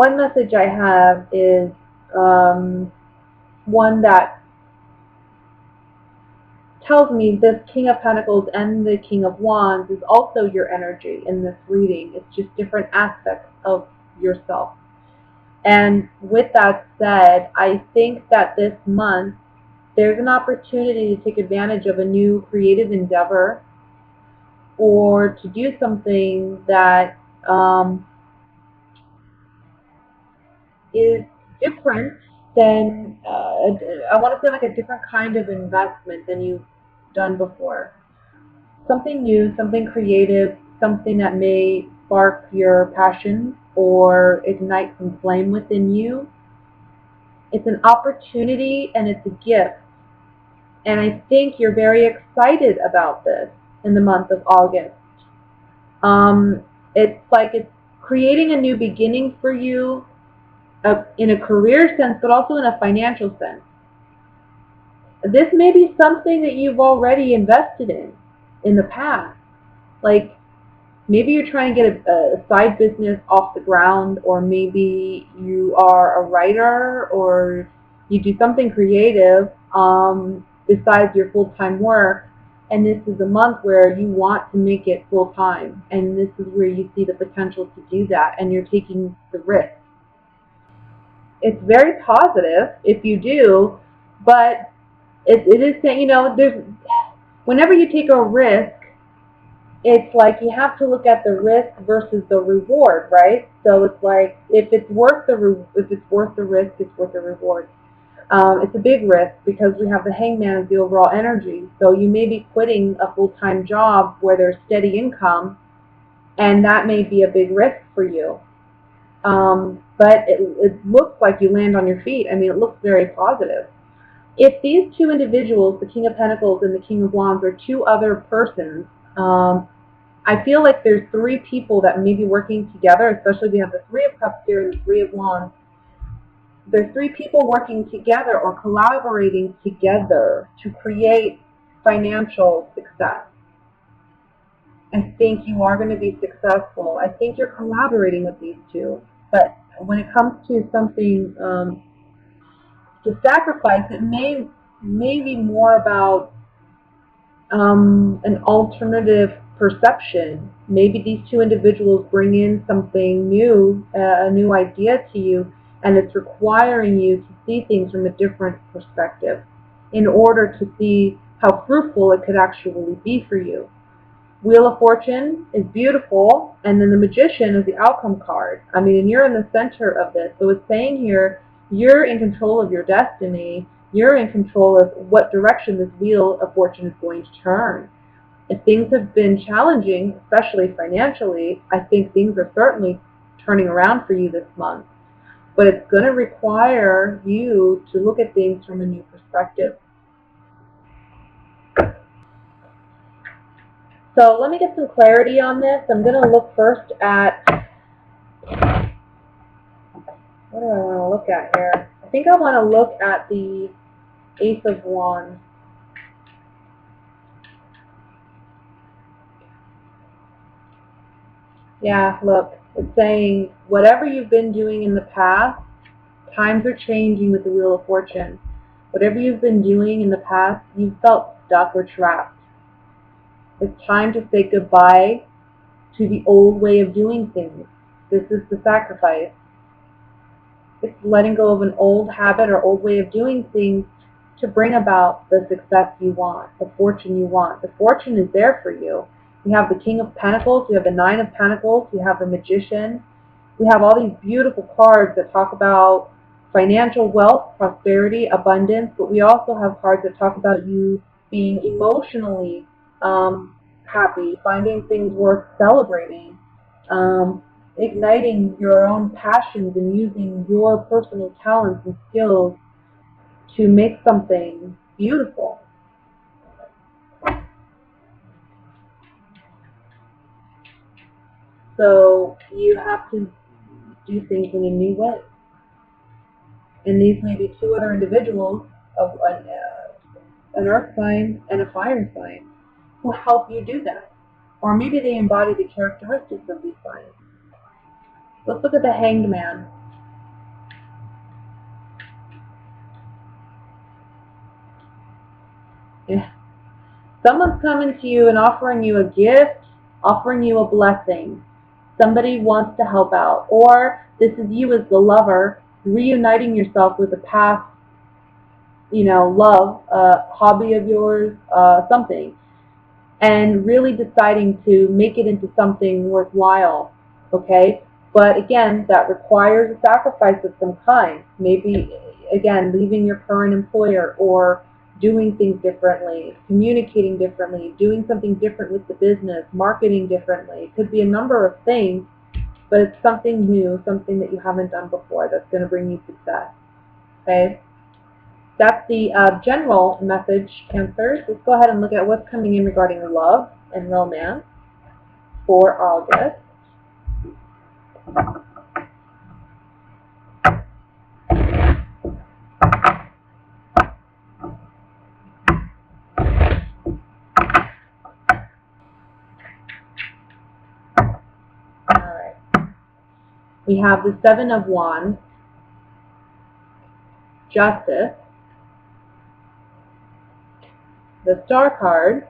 one message I have is one that tells me this King of Pentacles and the King of Wands is also your energy in this reading. It's just different aspects of yourself. And with that said, I think that this month there's an opportunity to take advantage of a new creative endeavor or to do something that is different than, I want to say like a different kind of investment than you've done before. Something new, something creative, something that may spark your passion or ignite some flame within you. It's an opportunity and it's a gift. And I think you're very excited about this in the month of August. It's like it's creating a new beginning for you in a career sense, but also in a financial sense. This may be something that you've already invested in the past. Like maybe you're trying to get a side business off the ground, or maybe you are a writer or you do something creative besides your full-time work, and this is a month where you want to make it full-time, and this is where you see the potential to do that, and you're taking the risk. It's very positive if you do, but it is saying, there's whenever you take a risk, it's like you have to look at the risk versus the reward, right? So it's like if it's worth the risk, it's worth the reward. It's a big risk because we have the Hangman as the overall energy. So you may be quitting a full-time job where there's steady income, and that may be a big risk for you. But it looks like you land on your feet. I mean, it looks very positive. If these two individuals, the King of Pentacles and the King of Wands, are two other persons, I feel like there's three people that may be working together, especially we have the Three of Cups here and the Three of Wands. There's three people working together or collaborating together to create financial success. I think you are going to be successful. I think you're collaborating with these two. But when it comes to something to sacrifice, it may be more about an alternative perception. Maybe these two individuals bring in something new, a new idea to you, and it's requiring you to see things from a different perspective in order to see how fruitful it could actually be for you. Wheel of Fortune is beautiful, and then the Magician is the outcome card. I mean, and you're in the center of this. So it's saying here, you're in control of your destiny. You're in control of what direction this Wheel of Fortune is going to turn. If things have been challenging, especially financially, I think things are certainly turning around for you this month. But it's going to require you to look at things from a new perspective. So let me get some clarity on this. I'm going to look first at, what do I want to look at here? I think I want to look at the Ace of Wands. Yeah, look, it's saying whatever you've been doing in the past, times are changing with the Wheel of Fortune. Whatever you've been doing in the past, you felt stuck or trapped. It's time to say goodbye to the old way of doing things. This is the sacrifice. It's letting go of an old habit or old way of doing things to bring about the success you want, the fortune you want. The fortune is there for you. We have the King of Pentacles, we have the Nine of Pentacles, we have the Magician. We have all these beautiful cards that talk about financial wealth, prosperity, abundance, but we also have cards that talk about you being emotionally happy, finding things worth celebrating, igniting your own passions and using your personal talents and skills to make something beautiful. So you have to do things in a new way. And these may be two other individuals, an earth sign and a fire sign, who help you do that. Or maybe they embody the characteristics of these signs. Let's look at the Hanged Man. Someone's coming to you and offering you a gift, offering you a blessing. Somebody wants to help out. Or this is you as the lover reuniting yourself with a past, love, hobby of yours, something, and really deciding to make it into something worthwhile, okay? But again, that requires a sacrifice of some kind. Maybe, again, leaving your current employer or doing things differently, communicating differently, doing something different with the business, marketing differently. It could be a number of things, but it's something new, something that you haven't done before that's going to bring you success, okay? That's the general message, Cancers. Let's go ahead and look at what's coming in regarding love and romance for August. Alright. We have the Seven of Wands, Justice, the Star card,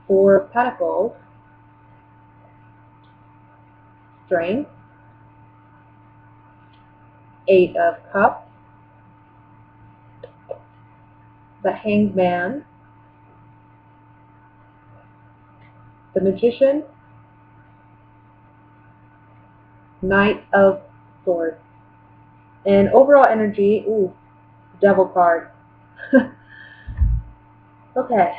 Four of Pentacles, Strength, Eight of Cups, the Hanged Man, the Magician, Knight of Swords. And overall energy, Devil card. Okay.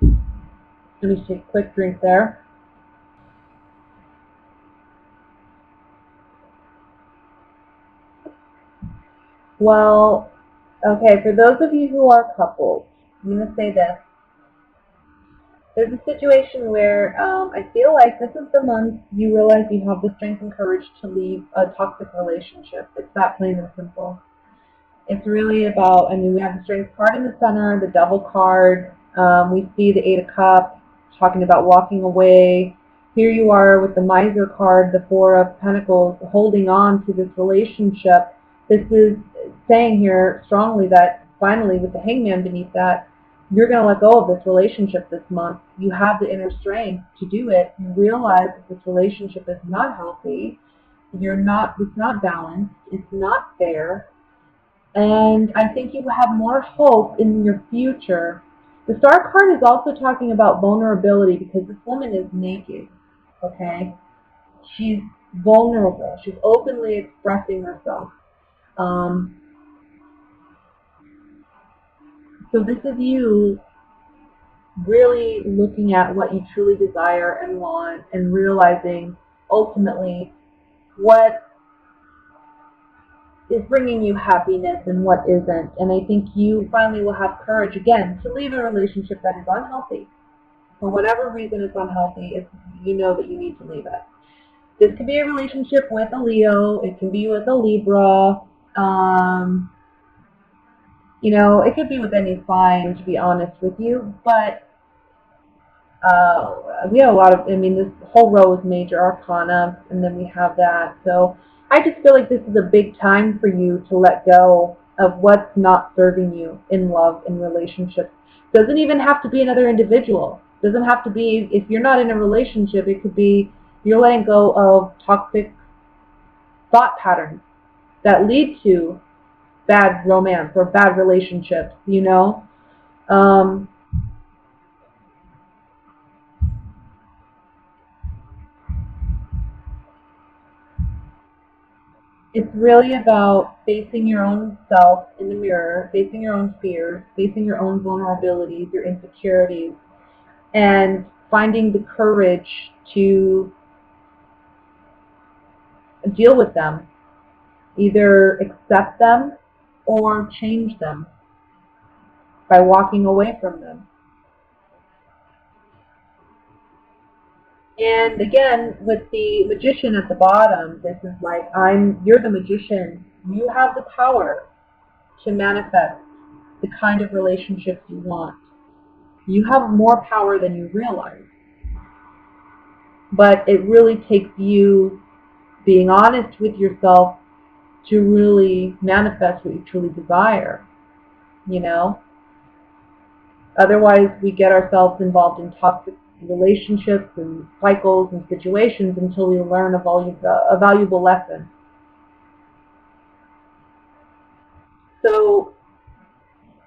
Let me take a quick drink there. Well, okay, for those of you who are couples, I'm going to say this. There's a situation where I feel like this is the month you realize you have the strength and courage to leave a toxic relationship. It's that plain and simple. It's really about, we have the Strength card in the center, the Devil card. We see the Eight of Cups, talking about walking away. Here you are with the Miser card, the Four of Pentacles, holding on to this relationship. This is saying here strongly that finally, with the Hangman beneath that, you're going to let go of this relationship this month. You have the inner strength to do it. You realize that this relationship is not healthy. It's not balanced. It's not fair. And I think you have more hope in your future. The Star card is also talking about vulnerability because this woman is naked, okay? She's vulnerable. She's openly expressing herself. So this is you really looking at what you truly desire and want and realizing ultimately what is bringing you happiness and what isn't. And I think you finally will have courage again to leave a relationship that is unhealthy. For whatever reason it's unhealthy, you know that you need to leave it. This could be a relationship with a Leo. It can be with a Libra. It could be with any sign, to be honest with you. But we have a lot of, this whole row is major arcana, and then we have that. So I just feel like this is a big time for you to let go of what's not serving you in love and relationships. Doesn't even have to be another individual. Doesn't have to be, if you're not in a relationship, it could be you're letting go of toxic thought patterns that lead to bad romance or bad relationships, It's really about facing your own self in the mirror, facing your own fears, facing your own vulnerabilities, your insecurities, and finding the courage to deal with them. Either accept them or change them by walking away from them. And again, with the Magician at the bottom, this is like, you're the magician. You have the power to manifest the kind of relationships you want. You have more power than you realize. But it really takes you being honest with yourself to really manifest what you truly desire, you know? Otherwise, we get ourselves involved in toxic relationships and cycles and situations until we learn a valuable lesson. So,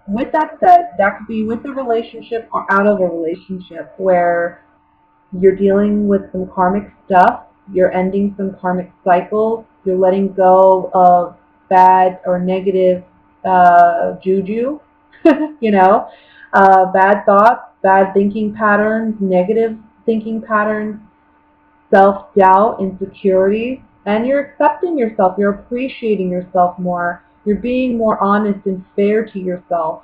with that said, that could be with a relationship or out of a relationship where you're dealing with some karmic stuff, you're ending some karmic cycles, you're letting go of bad or negative juju, you know, bad thoughts, bad thinking patterns, negative thinking patterns, self-doubt, insecurities, and you're accepting yourself, you're appreciating yourself more, you're being more honest and fair to yourself,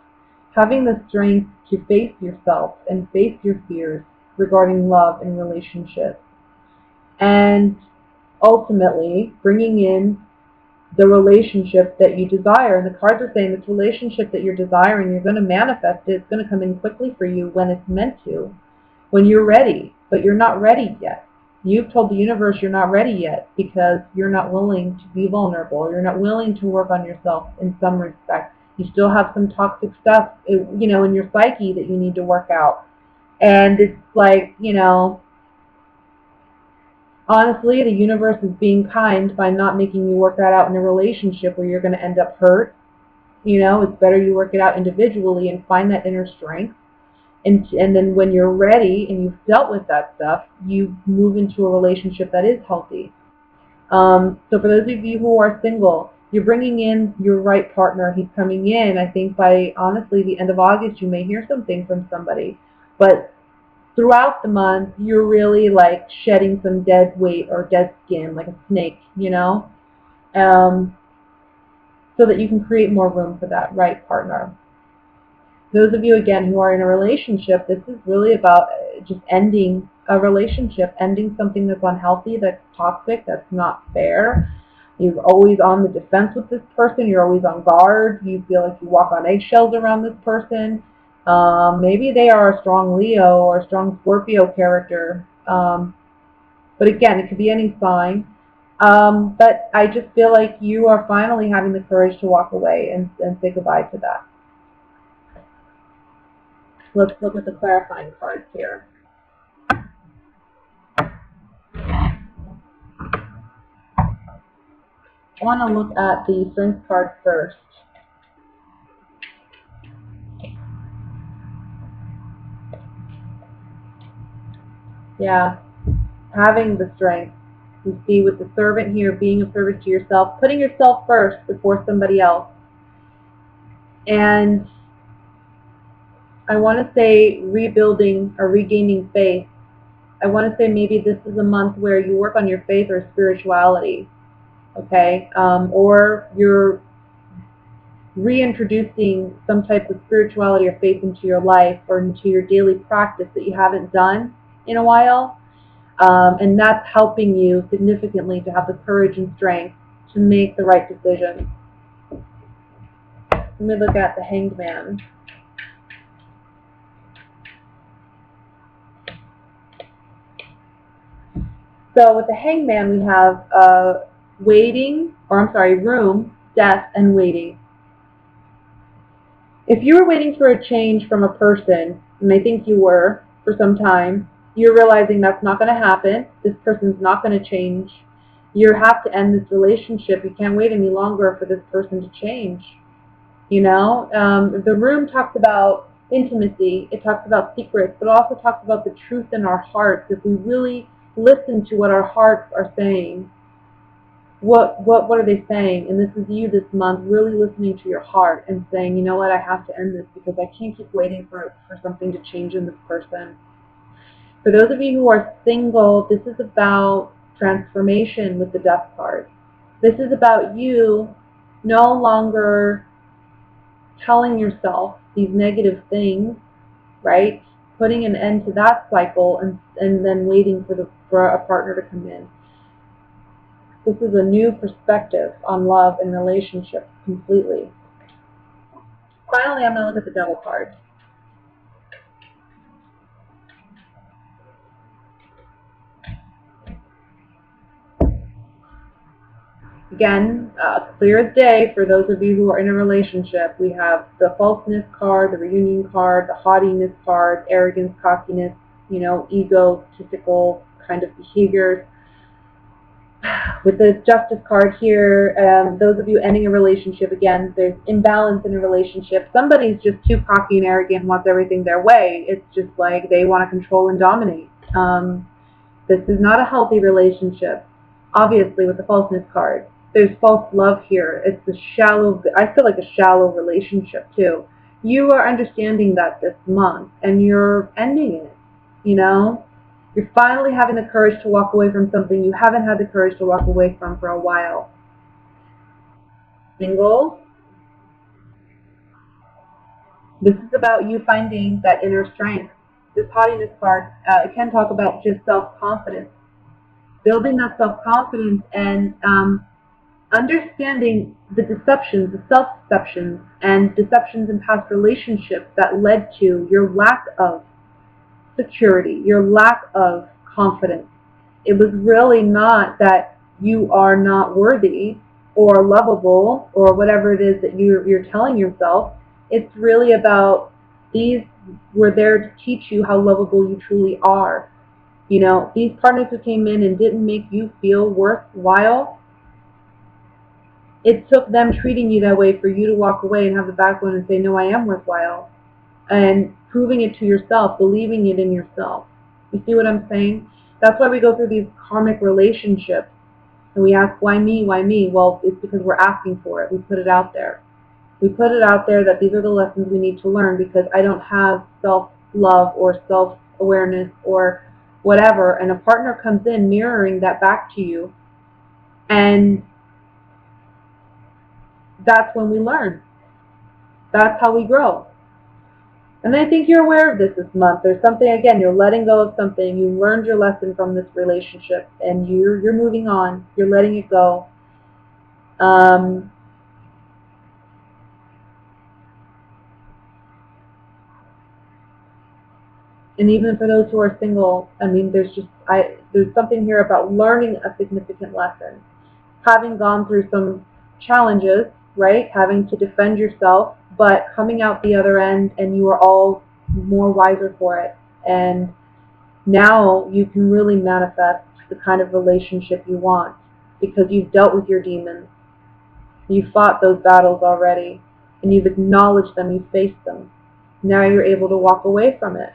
having the strength to face yourself and face your fears regarding love and relationships, and ultimately bringing in the relationship that you desire. And the cards are saying this relationship that you're desiring, you're going to manifest it. It's going to come in quickly for you when it's meant to, when you're ready, but you're not ready yet. You've told the universe you're not ready yet because you're not willing to be vulnerable. You're not willing to work on yourself in some respect. You still have some toxic stuff, in your psyche that you need to work out. And it's like, honestly, the universe is being kind by not making you work that out in a relationship where you're going to end up hurt. It's better you work it out individually and find that inner strength. And then when you're ready and you've dealt with that stuff, you move into a relationship that is healthy. So for those of you who are single, you're bringing in your right partner. He's coming in. I think by, honestly, the end of August, you may hear something from somebody. But throughout the month, you're really like shedding some dead weight or dead skin, like a snake, so that you can create more room for that right partner. Those of you, again, who are in a relationship, this is really about just ending a relationship, ending something that's unhealthy, that's toxic, that's not fair. You're always on the defense with this person. You're always on guard. You feel like you walk on eggshells around this person. Maybe they are a strong Leo or a strong Scorpio character. But again, it could be any sign. But I just feel like you are finally having the courage to walk away and say goodbye to that. Let's look at the clarifying cards here. I want to look at the strength card first. Yeah, having the strength. You see with the servant here, being a servant to yourself, putting yourself first before somebody else. And I want to say rebuilding or regaining faith. I want to say maybe this is a month where you work on your faith or spirituality, okay? Or you're reintroducing some type of spirituality or faith into your life or into your daily practice that you haven't done in a while. And that's helping you significantly to have the courage and strength to make the right decision. Let me look at the Hanged Man. So with the Hanged Man, we have room, death, and waiting. If you were waiting for a change from a person, and I think you were for some time, you're realizing that's not going to happen. This person's not going to change. You have to end this relationship. You can't wait any longer for this person to change. The room talks about intimacy. It talks about secrets, but it also talks about the truth in our hearts. If we really listen to what our hearts are saying, what are they saying? And this is you this month really listening to your heart and saying, you know what, I have to end this because I can't keep waiting for something to change in this person. For those of you who are single, this is about transformation with the Death card. This is about you no longer telling yourself these negative things, right? Putting an end to that cycle and then waiting for a partner to come in. This is a new perspective on love and relationships completely. Finally, I'm going to look at the Devil card. Again, clear as day for those of you who are in a relationship. We have the falseness card, the reunion card, the haughtiness card, arrogance, cockiness, egotistical kind of behaviors. With the justice card here, those of you ending a relationship, again, there's imbalance in a relationship. Somebody's just too cocky and arrogant and wants everything their way. It's just like they want to control and dominate. This is not a healthy relationship, obviously, with the falseness card. There's false love here. It's I feel like a shallow relationship too. You are understanding that this month and you're ending it, You're finally having the courage to walk away from something you haven't had the courage to walk away from for a while. Single, this is about you finding that inner strength. This haughtiness card, it can talk about just self-confidence. Building that self-confidence and understanding the deceptions, the self-deceptions, and deceptions in past relationships that led to your lack of security, your lack of confidence. It was really not that you are not worthy or lovable or whatever it is that you're telling yourself. It's really about these were there to teach you how lovable you truly are. These partners who came in and didn't make you feel worthwhile, it took them treating you that way for you to walk away and have the backbone and say, no, I am worthwhile. And proving it to yourself, believing it in yourself. You see what I'm saying? That's why we go through these karmic relationships. And we ask, why me, why me? Well, it's because we're asking for it. We put it out there. We put it out there that these are the lessons we need to learn because I don't have self-love or self-awareness or whatever. And a partner comes in mirroring that back to you. And that's when we learn. That's how we grow. And I think you're aware of this month. There's something, again, you're letting go of something. You learned your lesson from this relationship, and you're moving on. You're letting it go. And even for those who are single, I mean, there's something here about learning a significant lesson. Having gone through some challenges, right? Having to defend yourself, but coming out the other end and you are all more wiser for it. And now you can really manifest the kind of relationship you want because you've dealt with your demons. You fought those battles already and you've acknowledged them, you've faced them. Now you're able to walk away from it